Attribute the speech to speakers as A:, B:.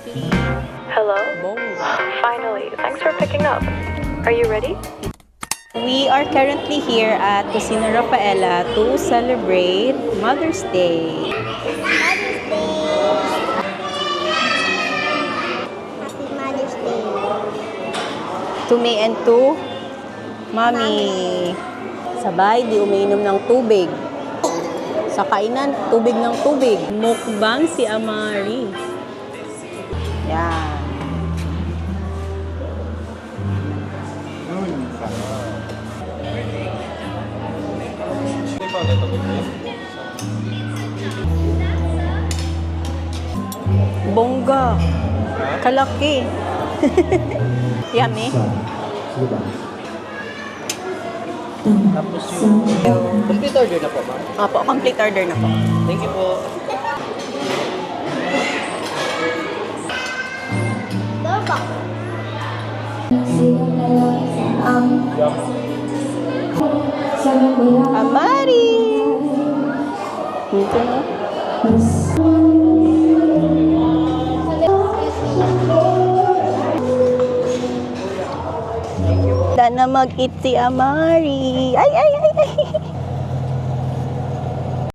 A: Hello?
B: Bongga.
A: Finally, thanks for picking up. Are you ready?
B: We are currently here at Kusina Rafaela to celebrate Mother's Day.
C: Mother's Day. Happy Mother's Day.
B: To me and to Mommy. Sabay, di umiinom ng tubig. Sa kainan, tubig ng tubig. Mukbang si Amari. Yan. Bongga. Kalaki. Yummy.
D: Tapos yung complete order na po, ma'am.
B: Opo, complete order na po.
D: Thank you po.
C: Doorbell.
B: Amari! Dito na. Na mag-eat si Amari. Ay, ay, ay, ay.